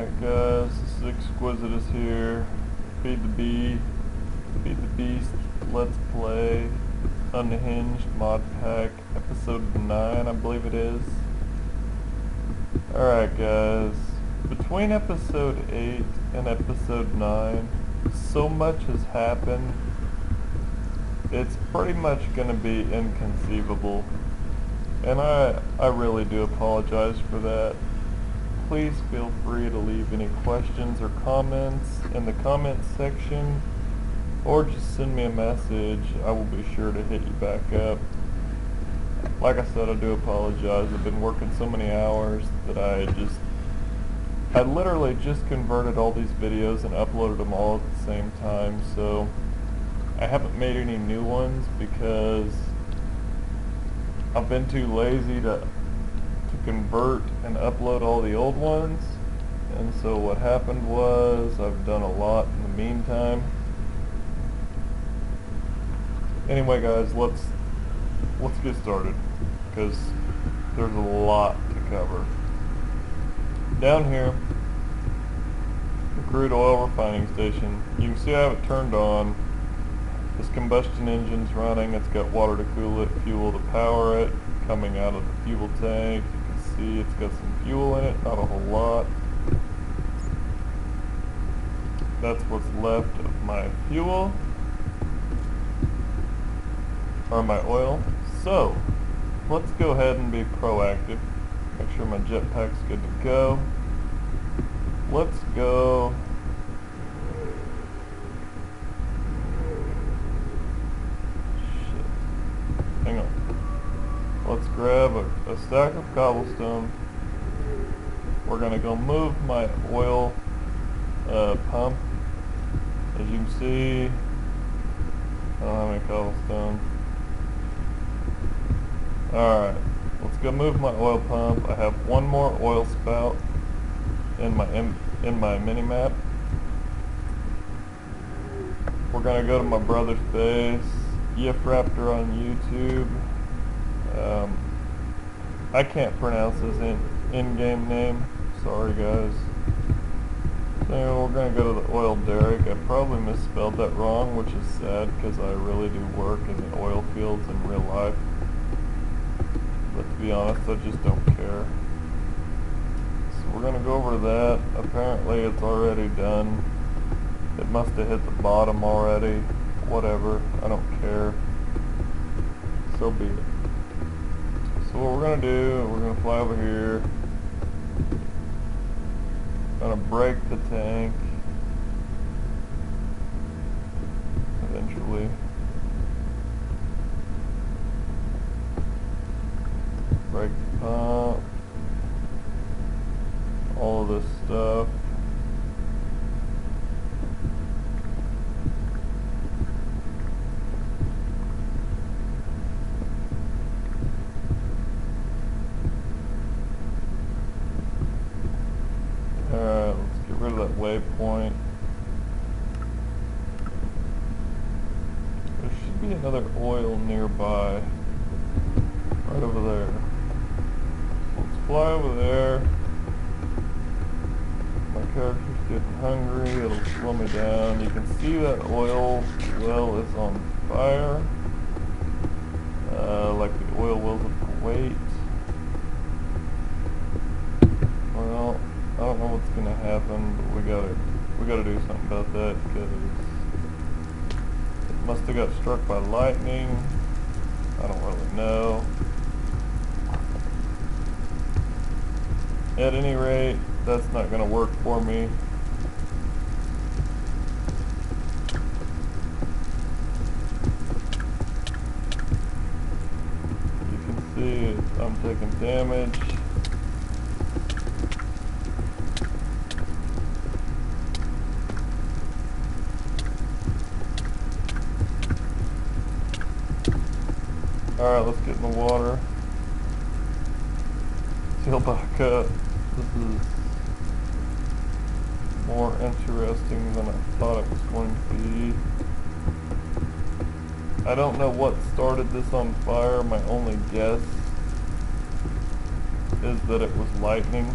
Alright guys, this is Exquisitus here. Feed the Bee, Feed the Beast, Let's Play, Unhinged Mod Pack, episode 9 I believe it is. Alright guys, between episode 8 and episode 9, so much has happened, it's pretty much going to be inconceivable. And I really do apologize for that. Please feel free to leave any questions or comments in the comments section, or just send me a message. I will be sure to hit you back up. Like I said, I do apologize. I've been working so many hours that I literally just converted all these videos and uploaded them all at the same time, so I haven't made any new ones because I've been too lazy to convert and upload all the old ones. And so what happened was I've done a lot in the meantime. Anyway guys, let's get started because there's a lot to cover. Down here, the crude oil refining station, you can see I have it turned on. This combustion engine's running. It's got water to cool it, fuel to power it, coming out of the fuel tank. See, it's got some fuel in it, not a whole lot. That's what's left of my fuel, or my oil. So, let's go ahead and be proactive. Make sure my jetpack's good to go. Let's go. Shit. Hang on. Let's grab a stack of cobblestone. We're gonna go move my oil pump. As you can see, I don't have any cobblestone. Alright, let's go move my oil pump. I have one more oil spout in my mini map. We're gonna go to my brother's base, Raptor on YouTube. I can't pronounce his in-game name. Sorry guys. So we're going to go to the oil derrick. I probably misspelled that wrong, which is sad because I really do work in the oil fields in real life. But to be honest, I just don't care. So we're going to go over that. Apparently it's already done. It must have hit the bottom already. Whatever. I don't care. So be it. So what we're going to do, we're going to fly over here, going to break the tank, eventually, break the pump, all of this stuff. Waypoint. There should be another oil nearby, right over there. Let's fly over there. My character's getting hungry, it'll slow me down. You can see that oil well is on fire, like the oil wells of Kuwait. Well, I don't know what's gonna happen, but we gotta do something about that because it must have got struck by lightning. I don't really know. At any rate, that's not gonna work for me. You can see I'm taking damage. Alright, let's get in the water. Sail back up. This is more interesting than I thought it was going to be. I don't know what started this on fire. My only guess is that it was lightning.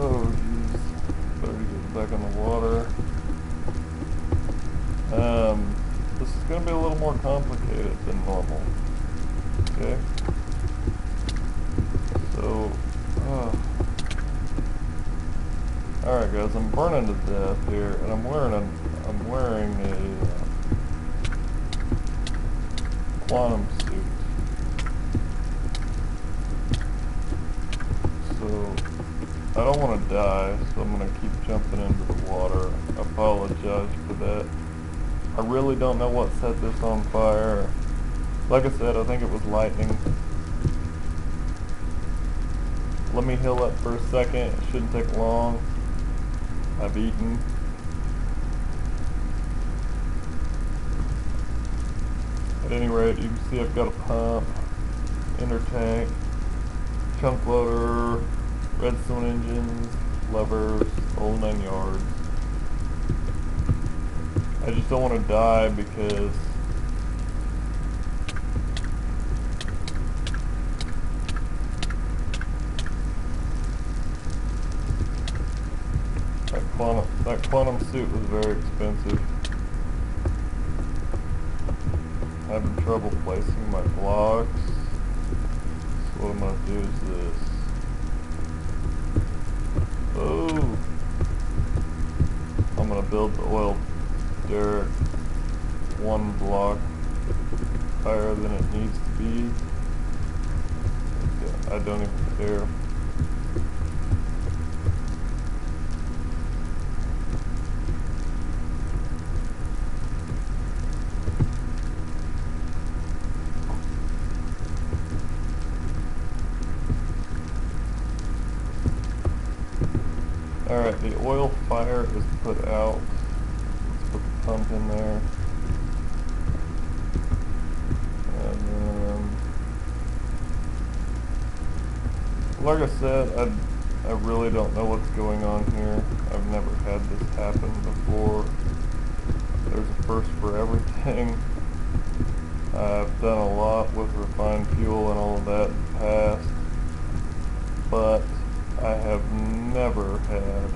Oh, jeez. Better get back on the water. This is going to be a little more complicated than normal. Okay? So, alright guys, I'm burning to death here, and I'm wearing a quantum suit. So, I don't want to die, so I'm going to keep jumping into the water. I apologize for that. I really don't know what set this on fire. Like I said, I think it was lightning. Let me heal up for a second. It shouldn't take long. I've eaten. At any rate, you can see I've got a pump, inner tank, chunk loader, redstone engines, levers, whole 9 yards. I just don't want to die because that quantum suit was very expensive. Having trouble placing my blocks. So what I'm going to do is this. Oh! I'm going to build the oil derrick 1 block higher than it needs to be. I don't even care. Alright, the oil fire is put out. Let's put the pump in there. And then, like I said, I really don't know what's going on here. I've never had this happen before. There's a first for everything. I've done a lot with refined fuel and all of that in the past, but I have never had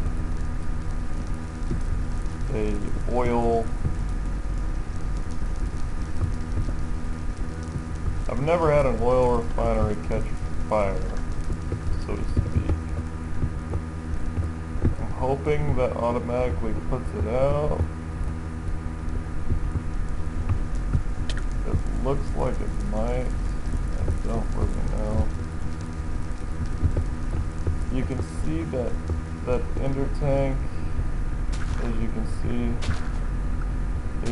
I've never had an oil refinery catch fire, so to speak. I'm hoping that automatically puts it out. It looks like it might. I don't really know. You can see that ender tank, as you can see,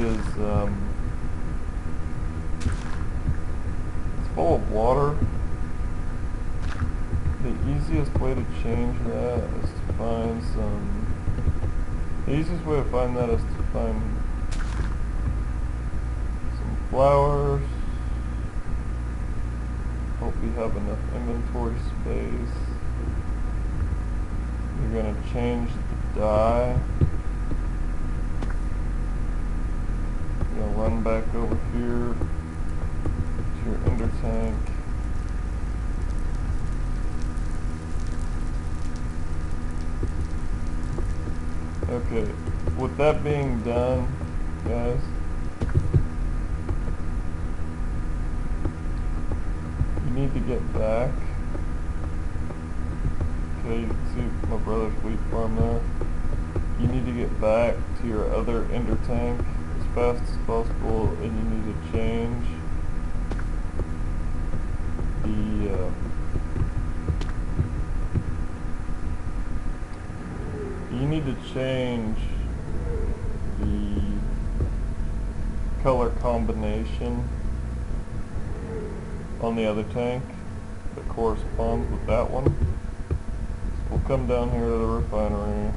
is it's full of water. The easiest way to change that is to find the easiest way to find that is to find some flowers. Hope you have enough inventory space. You're going to change the dye. You're going to run back over here to your ender tank. Okay, with that being done, guys, you need to get back. Okay, you can see my brother's wheat farm there. You need to get back to your other ender tank as fast as possible, and you need to change the color combination on the other tank that corresponds with that one. So we'll come down here to the refinery.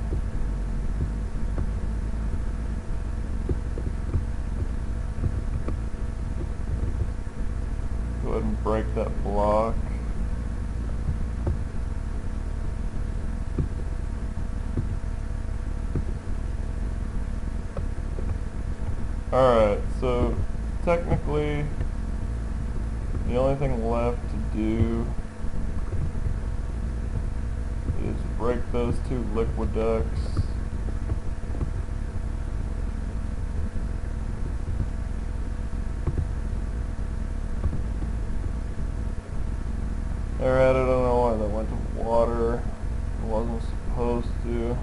Go ahead and break that block. Alright, so technically the only thing left to do is break those two liquid ducts. Alright, I don't know why that went to water. It wasn't supposed to.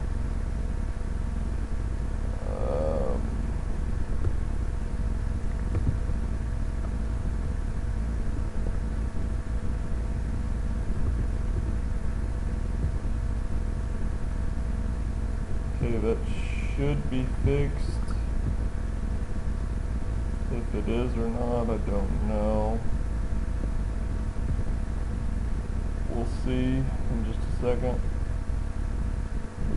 Okay, that should be fixed. If it is or not, I don't know. We'll see in just a second.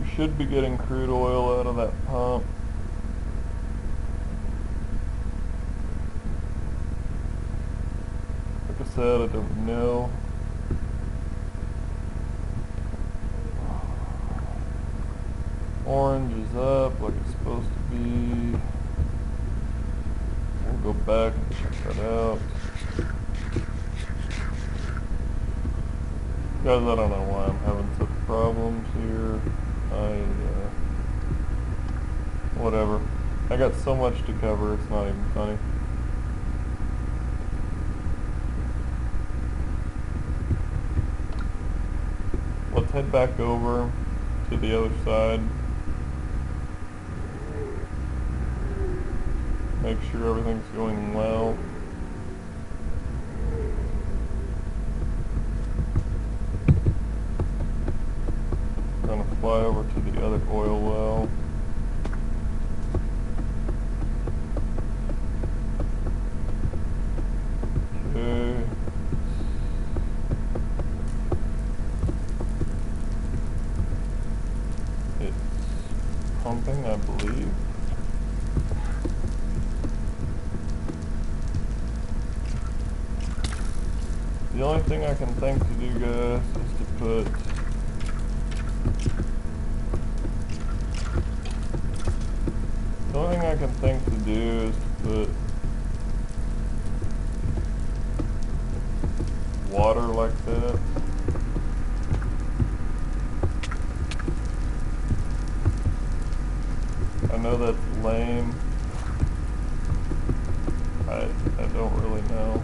We should be getting crude oil out of that pump. Like I said, I don't know. Orange is up like it's supposed to be. We'll go back and check that out. Guys, I don't know why I'm having such problems here. Whatever. I got so much to cover, it's not even funny. Let's head back over to the other side. Make sure everything's going well. Gonna fly over to the other oil well. Okay. It's pumping, I believe. The only thing I can think to do, guys, is to put the only thing I can think to do is to put water like that. I know that's lame. I don't really know.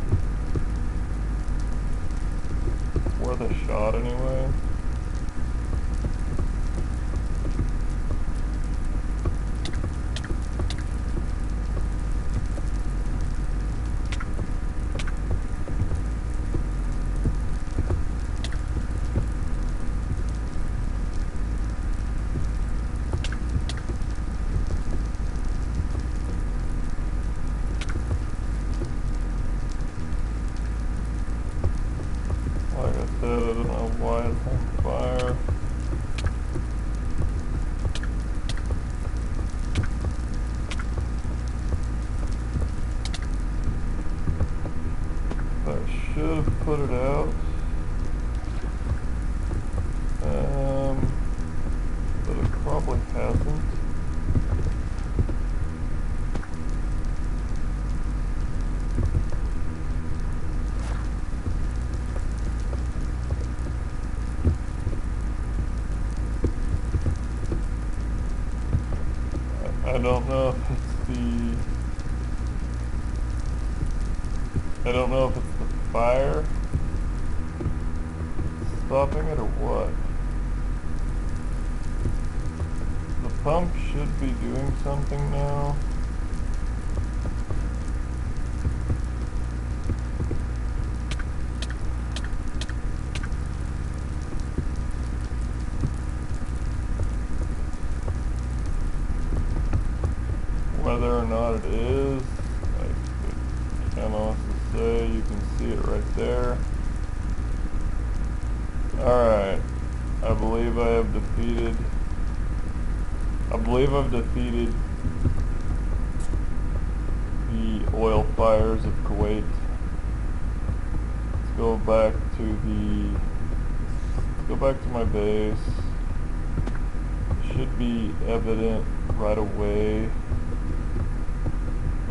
Worth a shot anyway. Like I said, I don't know why it's on fire. I should have put it out. But it probably hasn't. I don't know if it's the, I don't know if it's the fire stopping it or what. The pump should be doing something now. Whether or not it is, I can't honestly say. You can see it right there. Alright, I believe I've defeated the oil fires of Kuwait. Let's go back to my base. It should be evident right away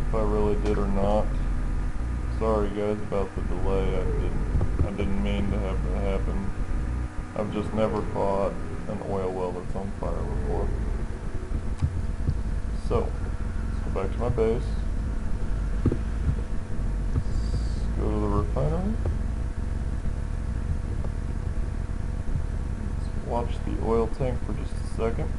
if I really did or not. Sorry guys about the delay. I didn't mean to have that happen. I've just never fought an oil well that's on fire before. So, let's go back to my base. Let's go to the refinery. Let's watch the oil tank for just a second.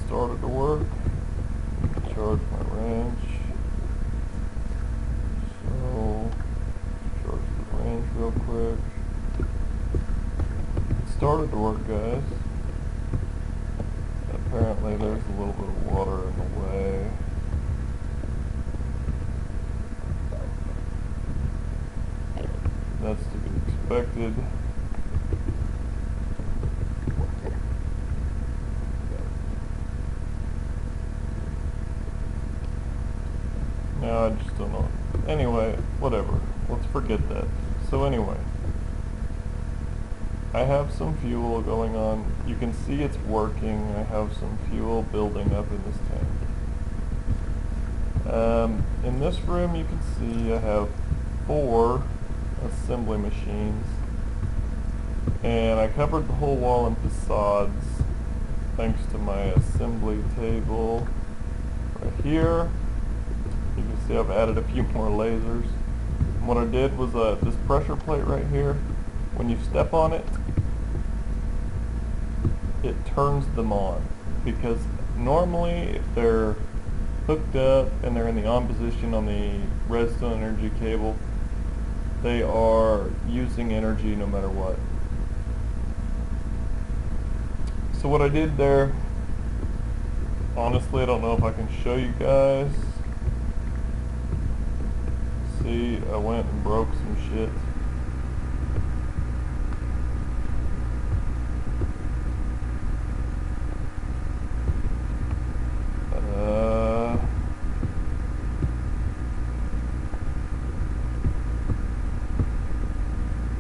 Started to work. Charge my wrench. So, charge the wrench real quick. It started to work, guys. Apparently there's a little bit of water in the way. That's to be expected. No, I just don't know. Anyway, whatever. Let's forget that. So anyway, I have some fuel going on. You can see it's working. I have some fuel building up in this tank. In this room you can see I have 4 assembly machines. And I covered the whole wall in facades thanks to my assembly table right here. You can see I've added a few more lasers. And what I did was this pressure plate right here, when you step on it, it turns them on. Because normally if they're hooked up and they're in the on position on the redstone energy cable, they are using energy no matter what. So what I did there, honestly I don't know if I can show you guys. See, I went and broke some shit.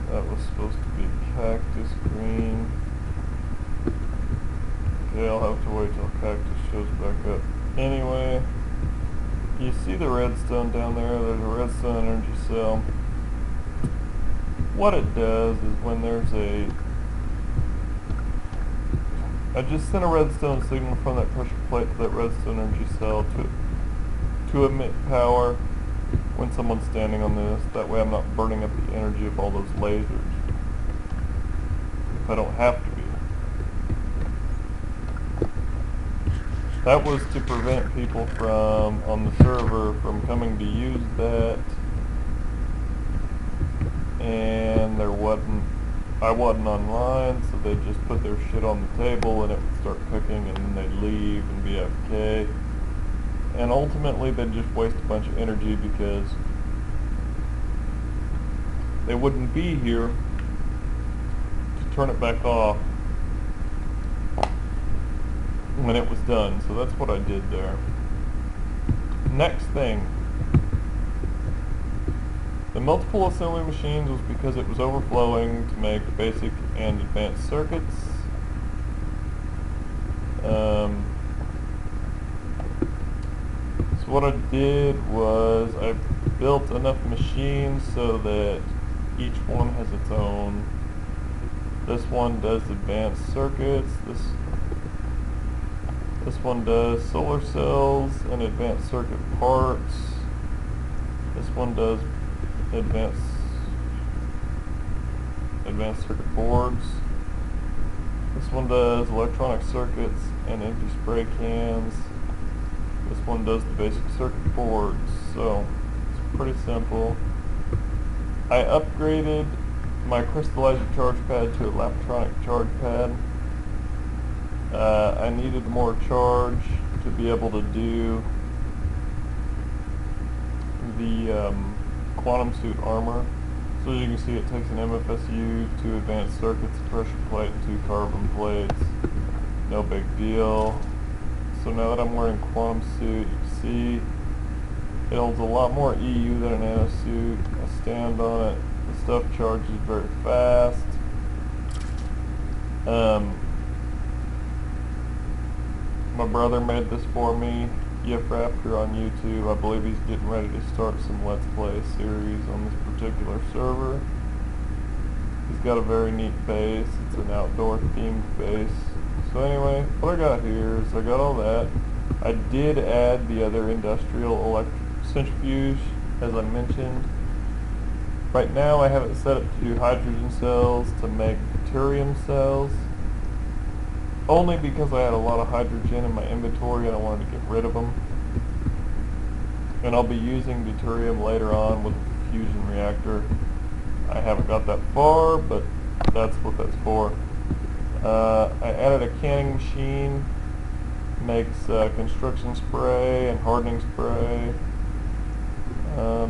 That was supposed to be cactus green. Okay, I'll have to wait till cactus shows back up. Anyway, you see the redstone down there? There's a redstone energy cell. What it does is when there's I just sent a redstone signal from that pressure plate to that redstone energy cell to emit power when someone's standing on this. That way I'm not burning up the energy of all those lasers if I don't have to be. That was to prevent people from, on the server, from coming to use that, and I wasn't online, so they'd just put their shit on the table and it would start cooking, and then they'd leave and be AFK, and ultimately they'd just waste a bunch of energy because they wouldn't be here to turn it back off when it was done. So that's what I did there. Next thing, the multiple assembly machines was because it was overflowing to make basic and advanced circuits. So what I did was I built enough machines so that each one has its own. This one does advanced circuits. This one does solar cells and advanced circuit parts. This one does advanced circuit boards. This one does electronic circuits and empty spray cans. This one does the basic circuit boards. So it's pretty simple. I upgraded my crystallizer charge pad to a Laptronic charge pad. I needed more charge to be able to do the quantum suit armor. So as you can see, it takes an MFSU, 2 advanced circuits, a pressure plate, and 2 carbon plates. No big deal. So now that I'm wearing quantum suit, you can see It holds a lot more EU than a nanosuit. I stand on it. The stuff charges very fast. My brother made this for me, Yif Raptor on YouTube. I believe he's getting ready to start some Let's Play series on this particular server. He's got a very neat base. It's an outdoor themed base. So anyway, what I got here is I got all that. I did add the other industrial centrifuge, as I mentioned. Right now I have it set up to do hydrogen cells to make deuterium cells, only because I had a lot of hydrogen in my inventory and I wanted to get rid of them. And I'll be using deuterium later on with a fusion reactor. I haven't got that far, but that's what that's for. I added a canning machine, makes construction spray and hardening spray.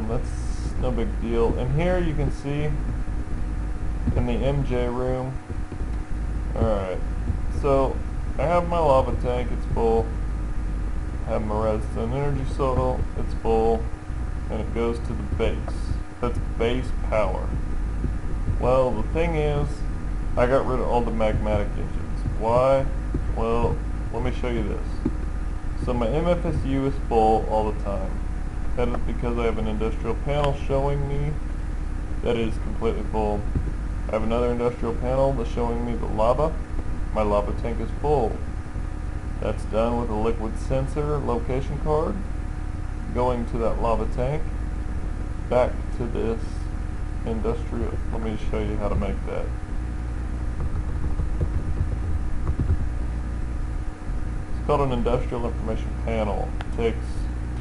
That's no big deal. And here you can see in the MJ room. Alright, so I have my lava tank, it's full. I have my redstone energy cell, it's full. And it goes to the base. That's base power. Well, the thing is, I got rid of all the magmatic engines. Why? Well, let me show you this. So my MFSU is full all the time. That is because I have an industrial panel showing me that it is completely full. I have another industrial panel that's showing me the lava. My lava tank is full. That's done with a liquid sensor location card going to that lava tank back to this industrial. Let me show you how to make that. It's called an industrial information panel. It takes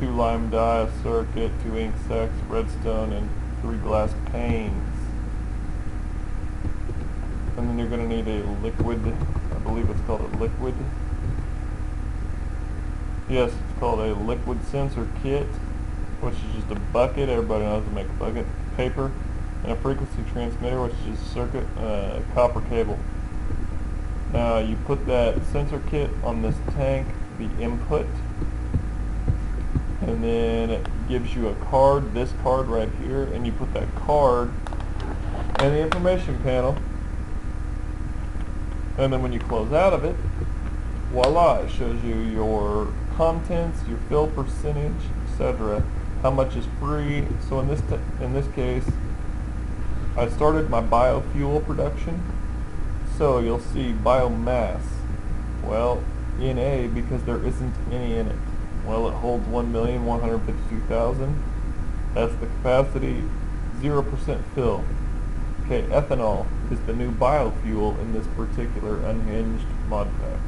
2 lime dye, a circuit, 2 ink sacks, redstone, and 3 glass panes. And then you're going to need a liquid, I believe it's called a liquid. Yes, it's called a liquid sensor kit, which is just a bucket. Everybody knows how to make a bucket. Paper, and a frequency transmitter, which is just a circuit, copper cable. Now you put that sensor kit on this tank, the input, and then it gives you a card, this card right here, and you put that card in the information panel, and then when you close out of it, voila, it shows you your contents, your fill percentage, etc., how much is free. So in this case, I started my biofuel production, so you'll see biomass. Well, NA, because there isn't any in it. Well, it holds 1,152,000. That's the capacity, 0% fill. Okay, ethanol is the new biofuel in this particular Unhinged mod pack.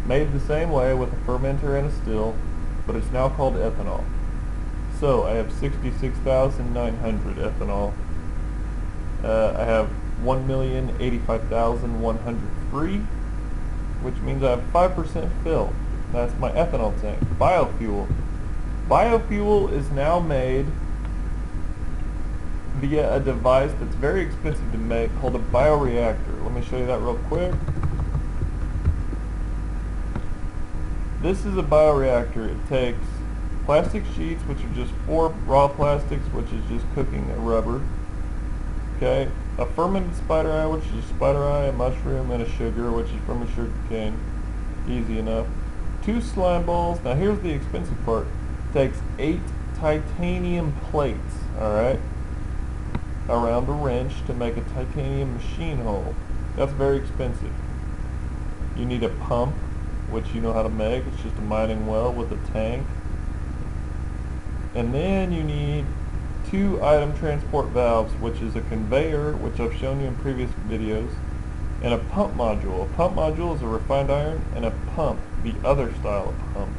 Made the same way with a fermenter and a still, but it's now called ethanol. So I have 66,900 ethanol. I have 1,085,100 free, which means I have 5% fill. That's my ethanol tank. Biofuel. Biofuel is now made via a device that's very expensive to make called a bioreactor. Let me show you that real quick. This is a bioreactor. It takes plastic sheets, which are just 4 raw plastics, which is just cooking a rubber. Okay, a fermented spider eye, which is a spider eye, a mushroom, and a sugar, which is from a sugar cane. Easy enough. 2 slime balls. Now here's the expensive part. It takes 8 titanium plates, alright, around a wrench to make a titanium machine hole. That's very expensive. You need a pump, which you know how to make. It's just a mining well with a tank. And then you need 2 item transport valves, which is a conveyor, which I've shown you in previous videos, and a pump module. A pump module is a refined iron, and a pump, the other style of pump,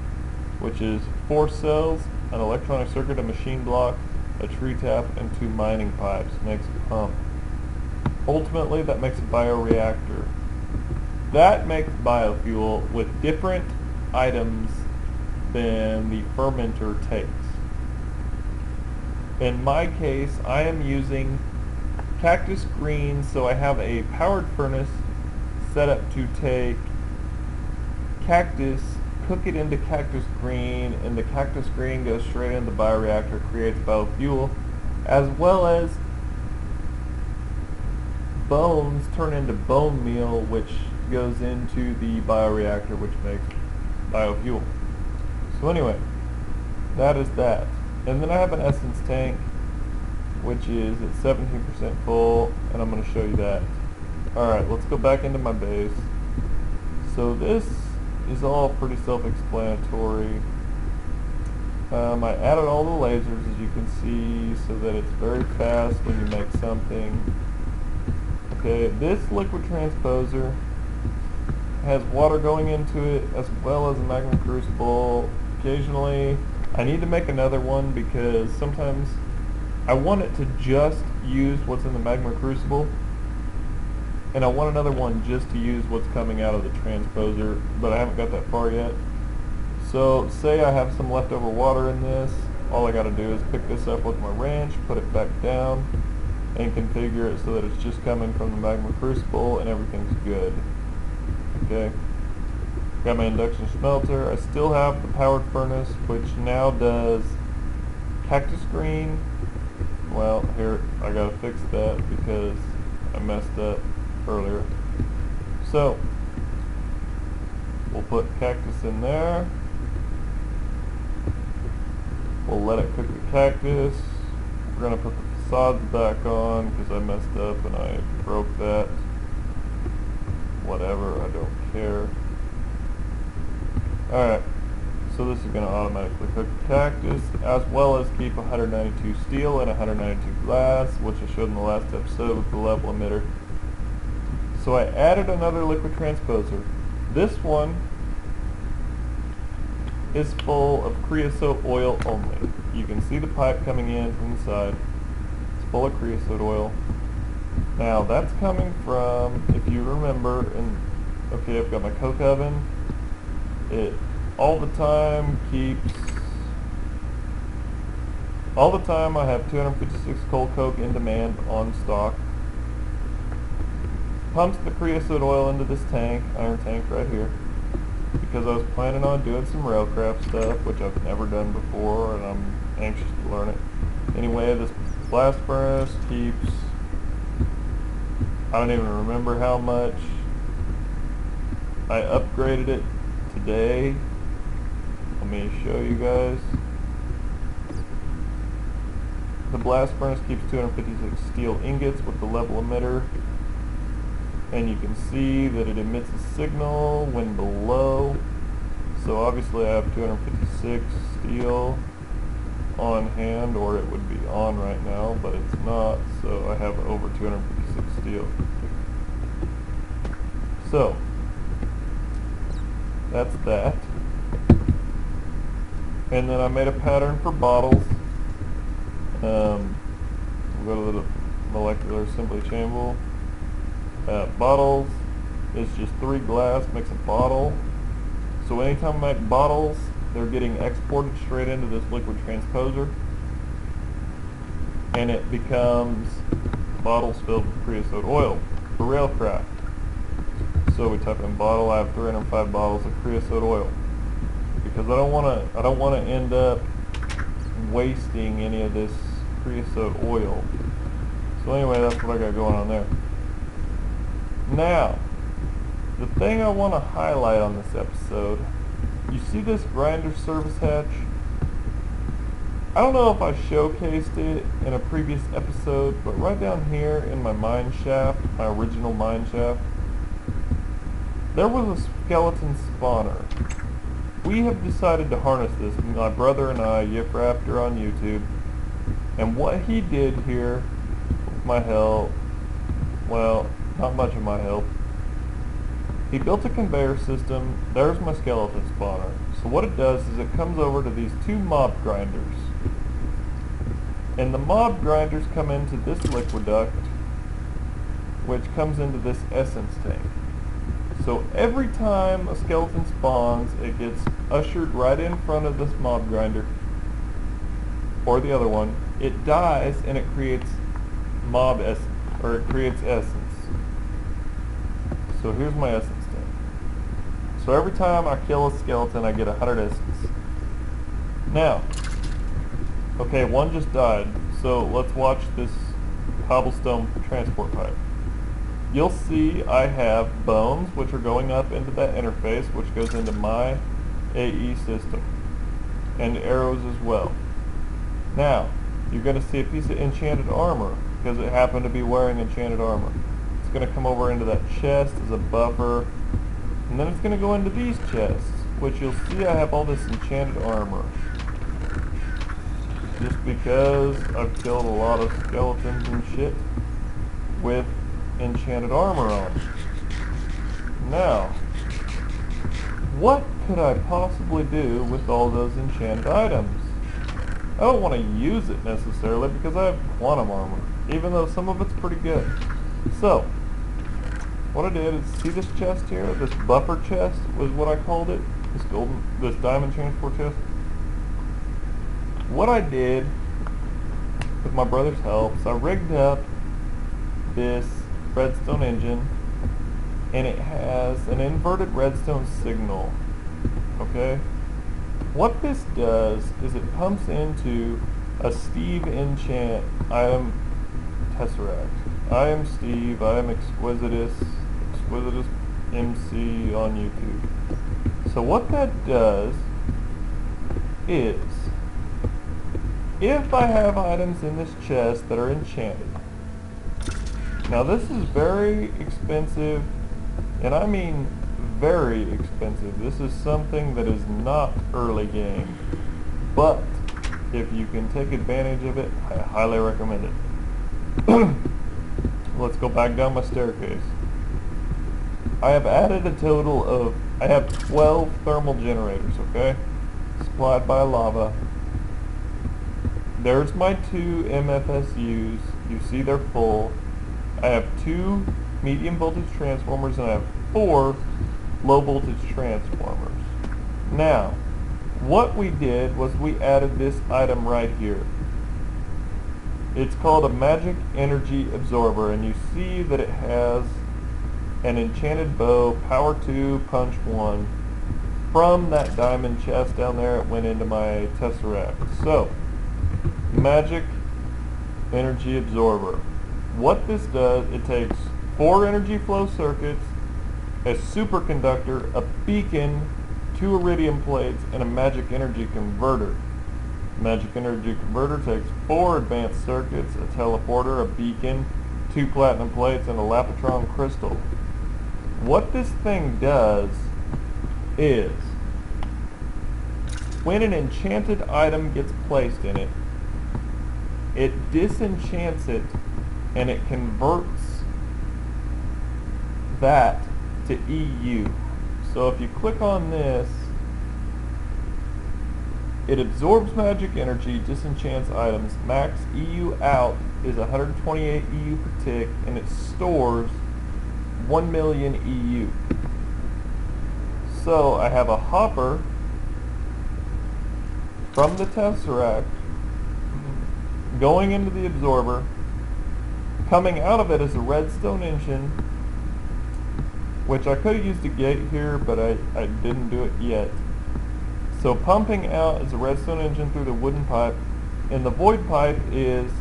which is 4 cells, an electronic circuit, a machine block, a tree tap, and 2 mining pipes. Makes a pump. Ultimately, that makes a bioreactor. That makes biofuel with different items than the fermenter takes. In my case, I am using cactus greens, so I have a powered furnace set up to take cactus cook it into cactus green, and the cactus green goes straight into the bioreactor, creates biofuel, as well as bones turn into bone meal, which goes into the bioreactor, which makes biofuel. So anyway, that is that. And then I have an essence tank, which is at 17% full, and I'm going to show you that. Alright, let's go back into my base. So this is all pretty self-explanatory. I added all the lasers, as you can see, so that it's very fast when you make something. Okay, this liquid transposer has water going into it, as well as a magma crucible. Occasionally, I need to make another one because sometimes I want it to just use what's in the magma crucible, and I want another one just to use what's coming out of the transposer, but I haven't got that far yet. So say I have some leftover water in this, all I got to do is pick this up with my wrench, put it back down, and configure it so that it's just coming from the magma crucible and everything's good. Okay, got my induction smelter. I still have the powered furnace, which now does cactus green. Well, here, I gotta fix that because I messed up earlier. So we'll put cactus in there. We'll let it cook the cactus. We're gonna put the facades back on because I messed up and I broke that. Whatever, I don't care. Alright, so this is gonna automatically cook the cactus, as well as keep 192 steel and 192 glass, which I showed in the last episode with the level emitter. So I added another liquid transposer. This one is full of creosote oil only. You can see the pipe coming in from the side. It's full of creosote oil. Now that's coming from, if you remember, okay, I've got my coke oven. It all the time I have 256 cold coke in demand on stock. Pumps the creosote oil into this tank, iron tank right here, because I was planning on doing some railcraft stuff, which I've never done before, and I'm anxious to learn it. Anyway, this blast furnace keeps, I don't even remember how much. I upgraded it today. Let me show you guys. The blast furnace keeps 256 steel ingots with the level emitter, and you can see that it emits a signal when below. So obviously I have 256 steel on hand, or it would be on right now, but it's not, so I have over 256 steel. So that's that. And then I made a pattern for bottles. We'll go to the molecular assembly chamber. Bottles is just 3 glass makes a bottle. So anytime I make bottles, they're getting exported straight into this liquid transposer, and it becomes bottles filled with creosote oil for railcraft. So we type in bottle. I have 305 bottles of creosote oil because I don't want to end up wasting any of this creosote oil. So anyway, that's what I got going on there. Now, the thing I want to highlight on this episode, you see this grinder service hatch? I don't know if I showcased it in a previous episode, but right down here in my mine shaft, my original mine shaft, there was a skeleton spawner. We have decided to harness this, my brother and I, Yifrafter on YouTube, and what he did here with my help, well, not much of my help. He built a conveyor system. There's my skeleton spawner. So what it does is it comes over to these 2 mob grinders. And the mob grinders come into this liquiduct, which comes into this essence tank. So every time a skeleton spawns, it gets ushered right in front of this mob grinder, or the other one. It dies and it creates mob essence, or it creates essence. So here's my essence tank. So So every time I kill a skeleton, I get 100 essence. Now, okay, one just died, so let's watch this cobblestone transport pipe. You'll see I have bones, which are going up into that interface, which goes into my AE system, and arrows as well. Now, you're going to see a piece of enchanted armor, because it happened to be wearing enchanted armor. It's going to come over into that chest as a buffer, and then it's going to go into these chests, which you'll see I have all this enchanted armor. Just because I've killed a lot of skeletons and shit with enchanted armor on. Now, what could I possibly do with all those enchanted items? I don't want to use it necessarily because I have quantum armor, even though some of it's pretty good. So, what I did is, see this chest here? This buffer chest was what I called it. This diamond transport chest. What I did, with my brother's help, is I rigged up this redstone engine, and it has an inverted redstone signal. Okay? What this does is it pumps into a Steve enchant item tesseract. I am Steve, I am Exquisitus MC on YouTube. So what that does is, if I have items in this chest that are enchanted, now this is very expensive, and I mean very expensive. This is something that is not early game, but if you can take advantage of it, I highly recommend it. Let's go back down my staircase. I have added a total of, I have 12 thermal generators, okay? Supplied by lava. There's my 2 MFSUs. You see they're full. I have 2 medium voltage transformers, and I have 4 low voltage transformers. Now, what we did was we added this item right here. It's called a magic energy absorber, and you see that it has an enchanted bow, power 2, punch 1. From that diamond chest down there, it went into my tesseract. So, magic energy absorber. What this does, it takes 4 energy flow circuits, a superconductor, a beacon, 2 iridium plates, and a magic energy converter. Magic energy converter takes 4 advanced circuits, a teleporter, a beacon, 2 platinum plates, and a lapotron crystal. What this thing does is, when an enchanted item gets placed in it, it disenchants it, and it converts that to EU. So if you click on this, it absorbs magic energy, disenchants items. Max EU out is 128 EU per tick, and it stores 1 million EU. So I have a hopper from the tesseract going into the absorber. Coming out of it is a redstone engine, which I could have used a gate here, but I didn't do it yet. So pumping out is a redstone engine through the wooden pipe, and the void pipe is,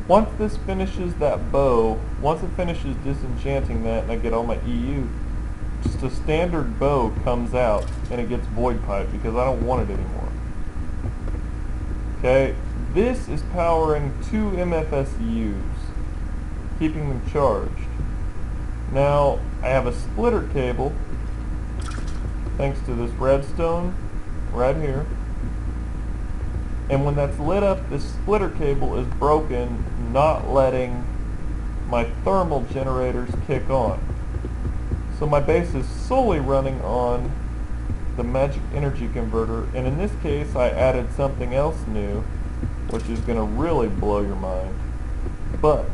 once this finishes that bow, once it finishes disenchanting that and I get all my EU, just a standard bow comes out and it gets void pipe because I don't want it anymore. Okay, this is powering 2 MFSUs, keeping them charged. Now, I have a splitter cable, thanks to this redstone right here. And when that's lit up, this splitter cable is broken, not letting my thermal generators kick on. So my base is solely running on the magic energy converter, and in this case I added something else new, which is going to really blow your mind. But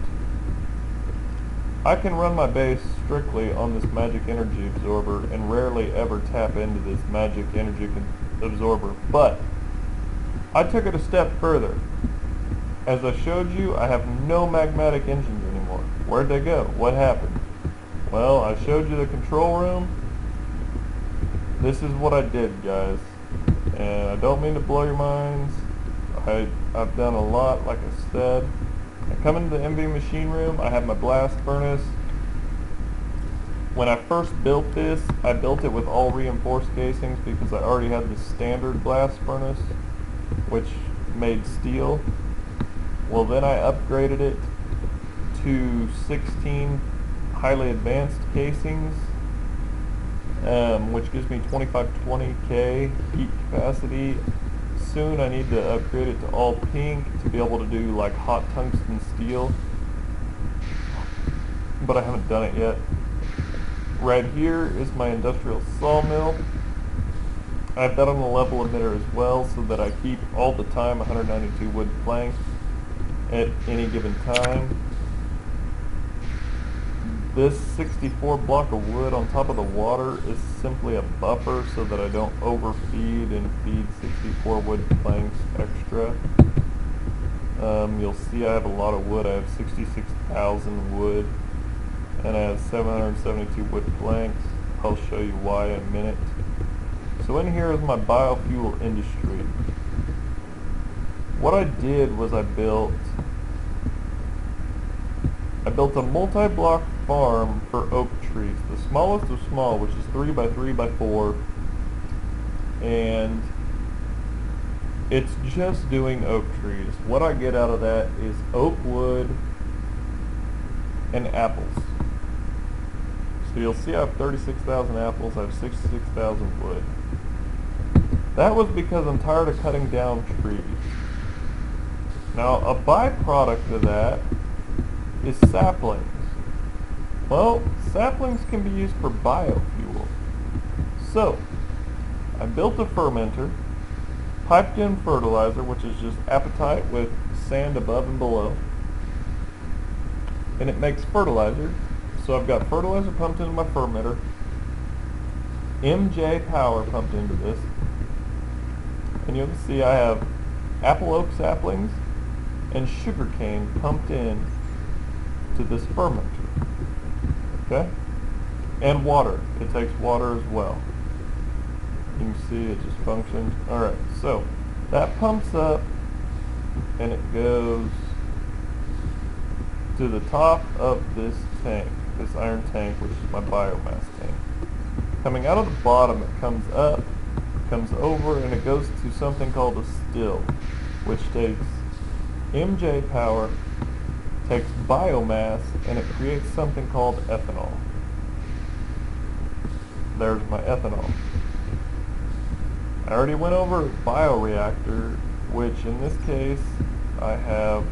I can run my base strictly on this magic energy absorber and rarely ever tap into this magic energy absorber. But I took it a step further. As I showed you, I have no magmatic engines anymore. Where'd they go? What happened? Well, I showed you the control room. this is what I did, guys. And I don't mean to blow your minds. I've done a lot, like I said. I come into the MV machine room, I have my blast furnace. When I first built this, I built it with all reinforced casings because I already had the standard blast furnace, which made steel. Well, then I upgraded it to 16 highly advanced casings, which gives me 2520K heat capacity. Soon I need to upgrade it to all pink to be able to do like hot tungsten steel, but I haven't done it yet. Right here is my industrial sawmill. I have that on the level emitter as well so that I keep all the time 192 wood planks at any given time. This 64 block of wood on top of the water is simply a buffer so that I don't overfeed and feed 64 wood planks extra. You'll see I have a lot of wood. I have 66,000 wood and I have 772 wood planks. I'll show you why in a minute. So in here is my biofuel industry. What I did was I built a multi-block farm for oak trees. The smallest of small, which is 3 by 3 by 4, and it's just doing oak trees. What I get out of that is oak wood and apples. So you'll see I have 36,000 apples, I have 66,000 wood. That was because I'm tired of cutting down trees. Now, a byproduct of that is saplings. Well, saplings can be used for biofuel. So, I built a fermenter, piped in fertilizer, which is just apatite with sand above and below, and it makes fertilizer. So I've got fertilizer pumped into my fermenter, MJ power pumped into this, and you'll see I have apple oak saplings and sugarcane pumped in to this fermenter. Okay? And water. It takes water as well. You can see it just functions. Alright, so that pumps up and it goes to the top of this tank, this iron tank, which is my biomass tank. Coming out of the bottom, it comes up, comes over, and it goes to something called a still, which takes MJ power, takes biomass, and it creates something called ethanol. There's my ethanol. I already went over a bioreactor, which in this case I have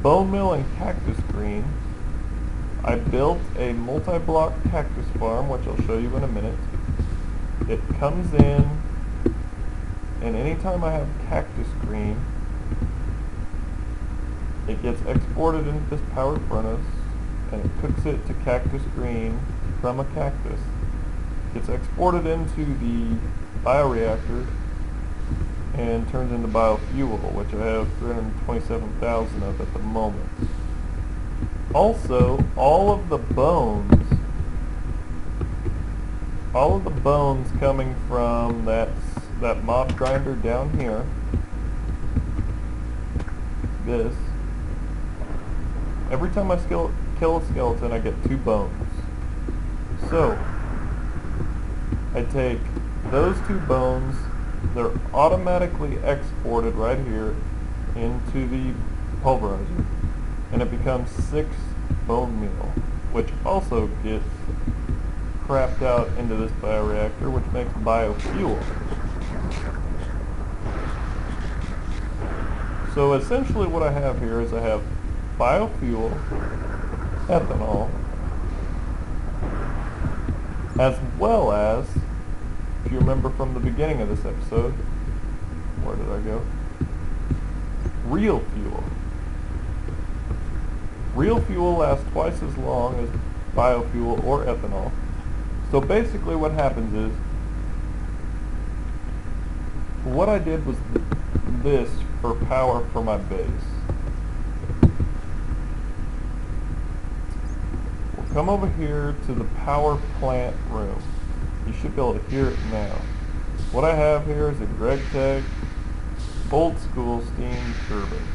bone meal and cactus green. I built a multi-block cactus farm, which I'll show you in a minute. It comes in, and anytime I have cactus green, it gets exported into this powered furnace, and it cooks it to cactus green from a cactus. It gets exported into the bioreactor and turns into biofuel, which I have 327,000 of at the moment. Also, all of the bones coming from that mob grinder down here, this, every time I kill a skeleton, I get 2 bones. So, I take those 2 bones, they're automatically exported right here into the pulverizer, and it becomes 6 bone meal, which also gets crapped out into this bioreactor, which makes biofuel. So essentially what I have here is I have biofuel, ethanol, as well as, if you remember from the beginning of this episode, where did I go? Real fuel. Real fuel lasts twice as long as biofuel or ethanol. So basically what happens is, what I did was this for power for my base. We'll come over here to the power plant room. You should be able to hear it now. What I have here is a Greg Tech old school steam turbine.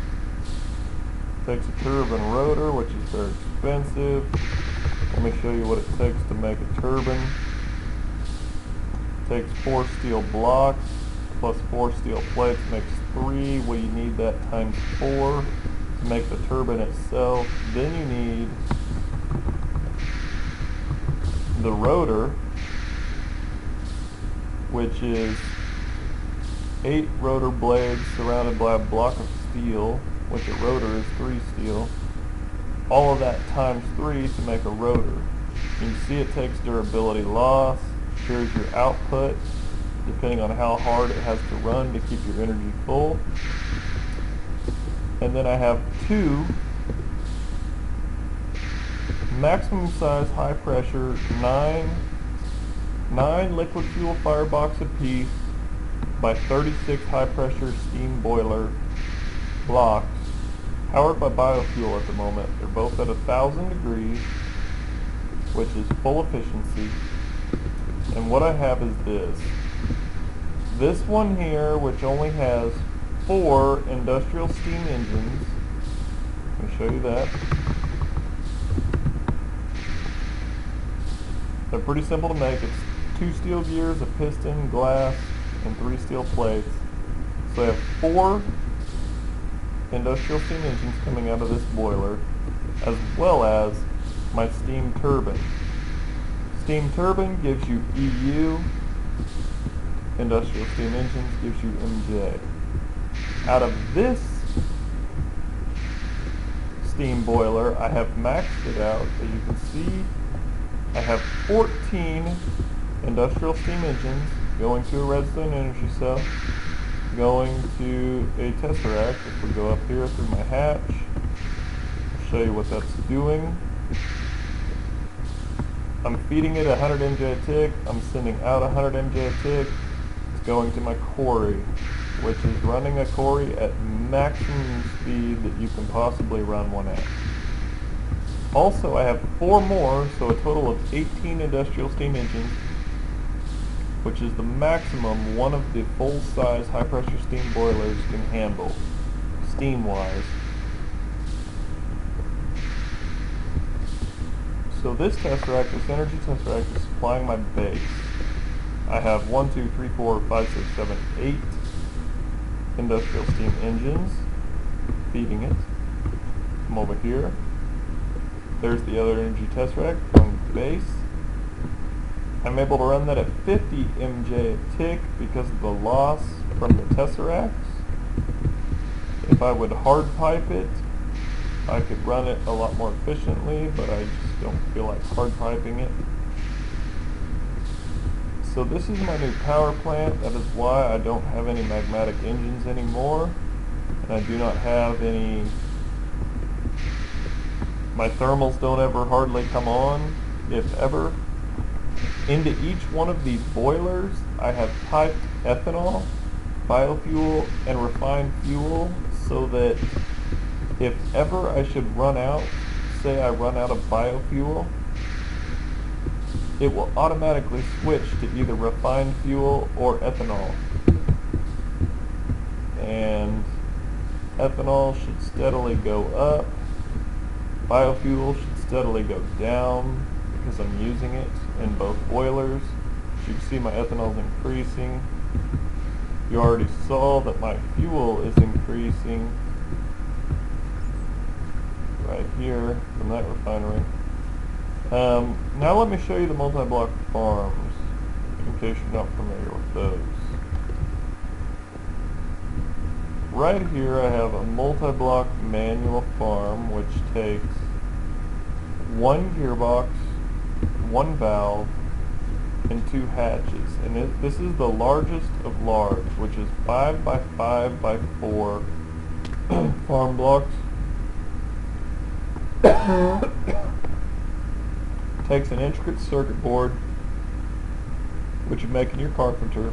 Takes a turbine rotor, which is very expensive. Let me show you what it takes to make a turbine. Takes 4 steel blocks plus 4 steel plates makes 3. Well, you need that times 4 to make the turbine itself. Then you need the rotor, which is 8 rotor blades surrounded by a block of steel, which a rotor is 3 steel. All of that times 3 to make a rotor. You can see it takes durability loss. Here's your output, depending on how hard it has to run to keep your energy full. And then I have 2 maximum size high pressure 9 liquid fuel firebox apiece by 36 high pressure steam boiler blocks, powered by biofuel at the moment. They're both at 1,000 degrees, which is full efficiency. And what I have is this one here, which only has 4 industrial steam engines. Let me show you that. They're pretty simple to make. It's 2 steel gears, a piston, glass, and 3 steel plates. So I have 4 industrial steam engines coming out of this boiler, as well as my steam turbine. Steam turbine gives you EU, industrial steam engines gives you MJ. Out of this steam boiler, I have maxed it out. As you can see, I have 14 industrial steam engines going to a redstone energy cell, going to a tesseract. If we go up here through my hatch, I'll show you what that's doing. I'm feeding it 100 MJ a tick. I'm sending out 100 MJ a tick. It's going to my quarry, which is running a quarry at maximum speed that you can possibly run one at. Also, I have 4 more, so a total of 18 industrial steam engines, which is the maximum one of the full-size high-pressure steam boilers can handle, steam-wise. So this tesseract, this energy tesseract, is supplying my base. I have 1, 2, 3, 4, 5, 6, 7, 8 industrial steam engines feeding it. Come over here. There's the other energy tesseract going to base. I'm able to run that at 50 MJ a tick because of the loss from the tesseracts. If I would hard pipe it, I could run it a lot more efficiently, but I just don't feel like hard piping it. So this is my new power plant. That is why I don't have any magmatic engines anymore, and I do not have any. My thermals don't ever hardly come on, if ever. Into each one of these boilers, I have piped ethanol, biofuel, and refined fuel, so that if ever I should run out, say I run out of biofuel, it will automatically switch to either refined fuel or ethanol. And ethanol should steadily go up. Biofuel should steadily go down because I'm using it in both boilers. As you can see, my ethanol is increasing. You already saw that my fuel is increasing right here from that refinery. Now let me show you the multi-block farms, in case you're not familiar with those. Right here I have a multi-block manual farm, which takes 1 gearbox, 1 valve, and 2 hatches. And this is the largest of large, which is 5 by 5 by 4 farm blocks. Takes an intricate circuit board, which you make in your carpenter,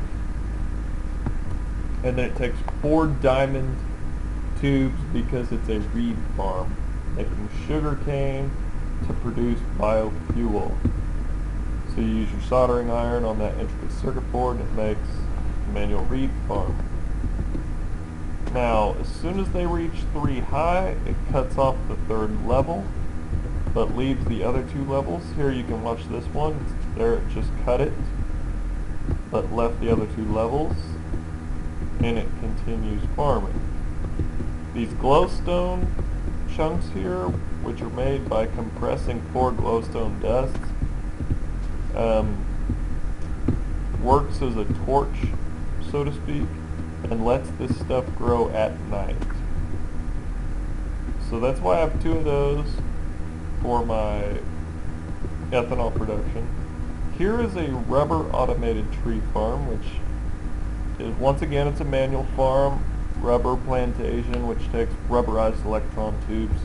and then it takes 4 diamond tubes because it's a reed farm, making sugar cane, to produce biofuel. So you use your soldering iron on that intricate circuit board and it makes a manual reed farm. Now, as soon as they reach 3 high, it cuts off the 3rd level, but leaves the other 2 levels. Here you can watch this one. There it just cut it, but left the other 2 levels, and it continues farming. These glowstone chunks here, which are made by compressing 4 glowstone dusts, works as a torch, so to speak, and lets this stuff grow at night. So that's why I have 2 of those for my ethanol production. Here is a rubber automated tree farm, which is, once again, it's a manual farm, rubber plantation, which takes rubberized electron tubes.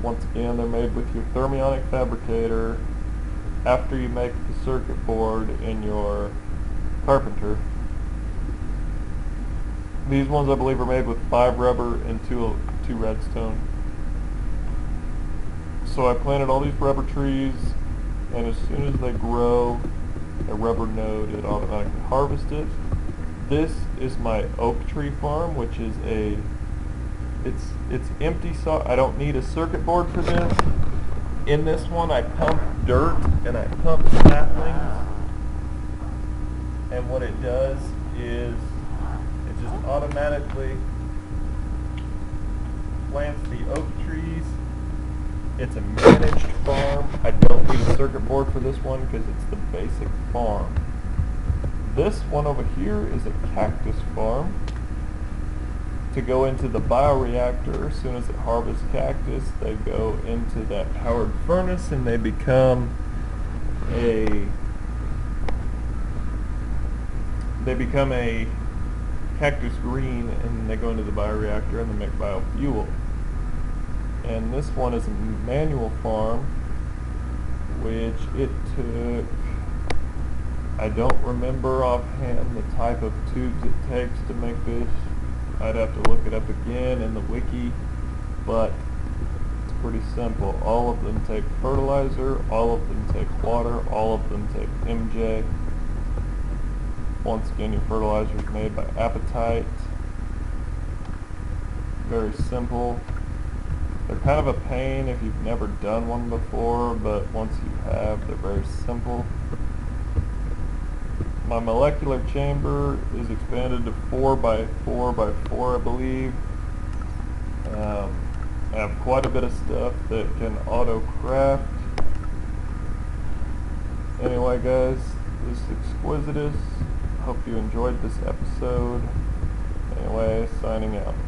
Once again, they're made with your thermionic fabricator after you make the circuit board in your carpenter. These ones I believe are made with 5 rubber and 2 redstone. So I planted all these rubber trees, and as soon as they grow a rubber node, it automatically harvests it. This is my oak tree farm, which is it's empty, so I don't need a circuit board for this. In this one I pump dirt and I pump saplings, and what it does is it just automatically plants the oak trees. It's a managed farm. I don't need a circuit board for this one because it's the basic farm. This one over here is a cactus farm to go into the bioreactor. As soon as it harvests cactus, they go into that powered furnace and they become a cactus green, and they go into the bioreactor and they make biofuel. And this one is a manual farm, which it took, I don't remember offhand the type of tubes it takes to make this. I'd have to look it up again in the wiki, but it's pretty simple. All of them take fertilizer, all of them take water, all of them take MJ. Once again, your fertilizer is made by apatite. Very simple. They're kind of a pain if you've never done one before, but once you have, they're very simple. My molecular chamber is expanded to 4 by 4 by 4, I believe. I have quite a bit of stuff that can auto-craft. Anyway guys, this is Exquisitus. Hope you enjoyed this episode. Anyway, signing out.